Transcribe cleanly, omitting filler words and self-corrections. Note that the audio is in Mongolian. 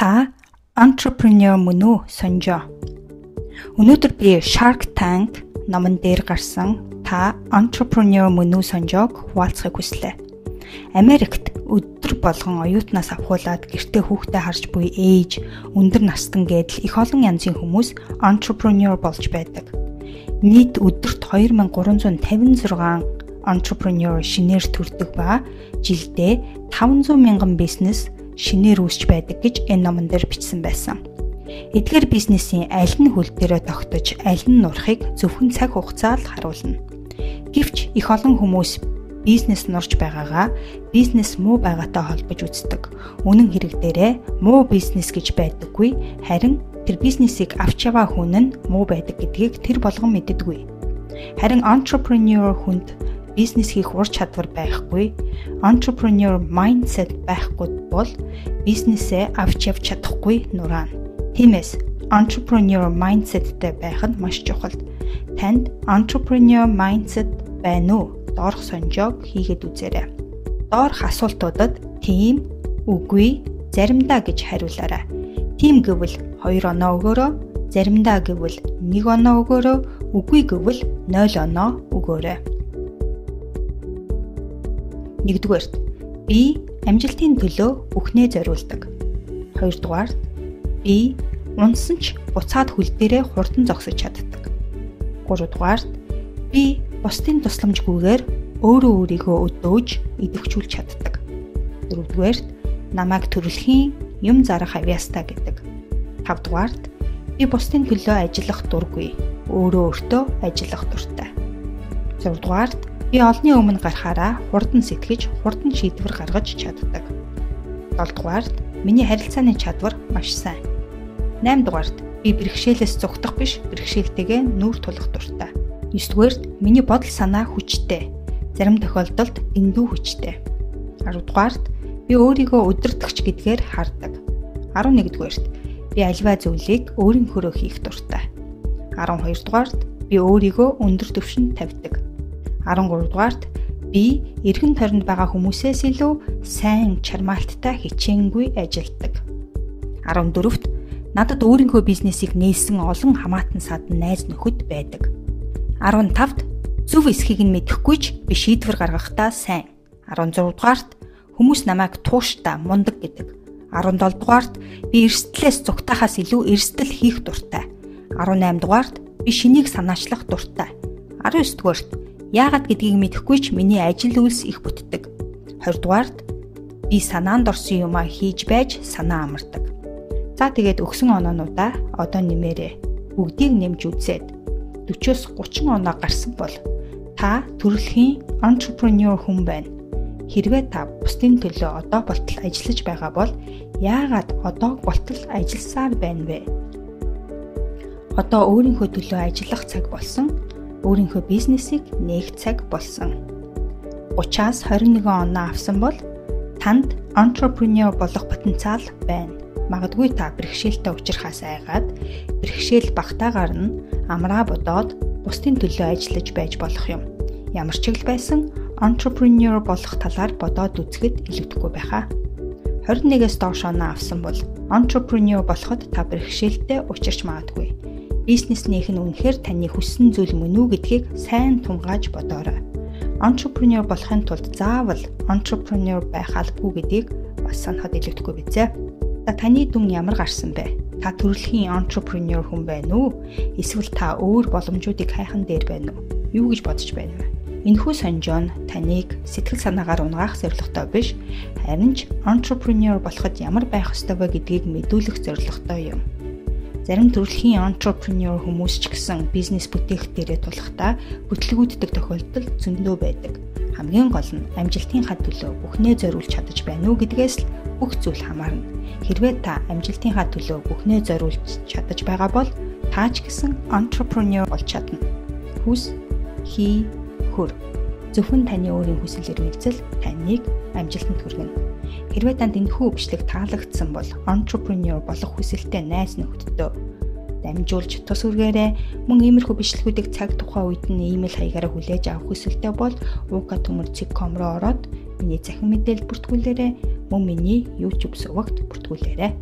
Та entrepreneur мөн үү сонжоо. Өнөөдөр би Shark Tank номон дээр гарсан та entrepreneur мөн үү сонжоог хуваалцахыг хүслээ. Америкт өдөр болгон оюутнаас авахуулаад гэртээ хүүхдээ харж буй ээж, өндөр настан гэдэл их олон янзын хүмүүс entrepreneur болж байдаг. Нийт өдөрт 2356 entrepreneur шинээр төрдөг ба жилдээ 500,000 бизнес шинээр үүсч байдаг гэж энэ номон дээр бичсэн байсан. Эдгээр бизнесийн аль нь хөл дээрээ тогтож, аль нь нурахыг зөвхөн цаг хугацаа л харуулна. Гэвч их олон хүмүүс бизнес нурж байгаагаа бизнес муу байгаатай холбож үздэг. Үнэн хэрэг дээрээ муу бизнес гэж байдаггүй, харин тэр бизнесийг авч яваа хүн нь муу байдаг гэдгийг тэр болгон мэддэггүй. Харин entrepreneur хүнд бизнес хийх ур чадвар байхгүй, entrepreneur mindset байхгүй бол бизнесээ авч явж чадахгүй нураана. Тиймээс entrepreneur mindsetтэй байх нь маш чухал. Танд entrepreneur mindset байна уу? Доорх сонжоог хийгээд үзээрэй. Доорх асуултуудад тийм, үгүй, заримдаа гэж хариулаарай. Тийм гэвэл 2 оноо өгөөрэй, заримдаа гэвэл 1 оноо өгөөрэй, үгүй гэвэл 0 оноо өгөөрэй. 1-дүгээрт би амжилтын төлөө бүхнээ зориулдаг. 2-дүгээрт би унсан ч буцаад хөл дээрээ хурдан зогсож чаддаг. 3-дүгээрт би бусдын тусламжгүйгээр өөрөө өөрийгөө өдөөж идэвхжүүлж чаддаг. 4-дүгээрт намайг төрөлхийн юм зарах авьяастай гэдэг. 5-дүгээрт би бусдын төлөө ажиллах дургүй, өөрөө өөртөө ажиллах дуртай. 6-дүгээрт би олонний өмнө гарахаараа хурдан сэтгэж, хурдан шийдвэр гаргаж чаддаг. 7-дүгээрт миний харилцааны чадвар маш сайн. 8-дүгээрт би бэрхшээлээс зүгтах биш, бэрхшээлтэйгээ нүүр тулах дуртай. 9-дүгээрт миний бодол санаа хүчтэй. Зарим тохиолдолд дэндүү хүчтэй. 10-дүгээрт би өөрийгөө өдөртөгч гэдгээр хардаг. 11-дүгээрт би аливаа зүйлийг өөрийнхөө хийх дуртай. 12-дүгээрт би өөрийгөө өндөр түвшинд тавьдаг. 13-дүгээрт би эргэн тойронд байгаа хүмүүсээс илүү сайн чармаалттай хичээнгүй ажилдаг. 14-т надад өөрийнхөө бизнесийг нээсэн олон хамаатан садан найз нөхөд байдаг. 15-т зөв эсхийг нь мэдэхгүй ч би шийдвэр гаргахдаа сайн. 16-дугаарт хүмүүс намайг тууштай, мундаг гэдэг. 17-дугаарт би эрсдлээс зүгтахаас илүү эрсдэл хийх дуртай. 18-дугаарт би шинийг санаачлах дуртай. 19-дугаарт яагаад гэдгийг мэдэхгүй ч миний ажил үйлс их бүтдэг. 20-дугаарт би санаанд орсон юмаа хийж байж санаа амардаг. За тэгээд өгсөн оноонуудаа одоо нэмээрэй. Бүгдийг нэмж үзээд 40-с 30 оноо гарсан бол та төрөлхийн entrepreneur хүн байна. Хэрвээ та бусдын төлөө одоо болтол ажиллаж байгаа бол яагаад одоо болтол ажилласаар байна вэ? Одоо өөрийнхөө төлөө ажиллах цаг болсон. Өөрийнхөө бизнесийг нээх цаг болсон. 30-аас 21 оноо авсан бол танд entrepreneur болох потенциал байна. Магадгүй та бэрхшээлтэй учрахаас айгаад бэрхшээл багтаагаар нь амраа бодоод бусдын төлөө ажиллаж байж болох юм. Ямар ч л байсан entrepreneur болох талаар бодоод үзэхэд илүүдэхгүй байхаа. 21-с доош оноо авсан бол entrepreneur болоход та бэрхшээлтэй учирч магадгүй. Бизнес нээх нь үнэхээр таны хүссэн зүйл мөн үү гэдгийг сайн тунгааж бодоорой. Entrepreneur болохын тулд заавал entrepreneur байх албагүй гэдгийг бас санахад илүүдэхгүй бизээ. Таны дүн ямар гарсан бэ? Та төрөлхийн entrepreneur хүн байна уу? Эсвэл та өөр боломжуудыг хайхан дээр байна уу? Юу гэж бодож байна вэ? Энэхүү сонжоо нь таныг сэтгэл санаагаар унгаах зорилготой биш, харин ч entrepreneur болоход ямар байх ёстой вэ гэдгийг мэдүүлэх зорилготой юм. Зарим төрөлхийн entrepreneur хүмүүс ч гэсэн бизнес бүтээх дээрээ тулахдаа бүтлгүүддэг тохиолдол зөндөө байдаг. Хамгийн гол нь амжилтынхаа төлөө бүхнээ зориулж чадаж байна уу гэдгээс л бүх зүйл хамаарна. Хэрвээ та амжилтынхаа төлөө бүхнээ зориулж чадаж байгаа бол та ч гэсэн entrepreneur болж чадна. Хүс, хий, хөр. Зөвхөн таны өөрийн хүсэл эрмэлзэл таныг амжилтанд хүргэнэ. Хэрвээ танд энэхүү бичлэг таалагдсан бол entrepreneur болох хүсэлтэй найз нөхдөдөө дамжуулж тус үргээрээ мөн иймэрхүү бичлэгүүдийг цаг тухайн үед нь email хаягаараа хүлээж авах хүсэлтэй бол uka.com руу ороод миний захин мэдээлэл бүртгүүлээрэй, мөн миний YouTube сувагт бүртгүүлээрэй.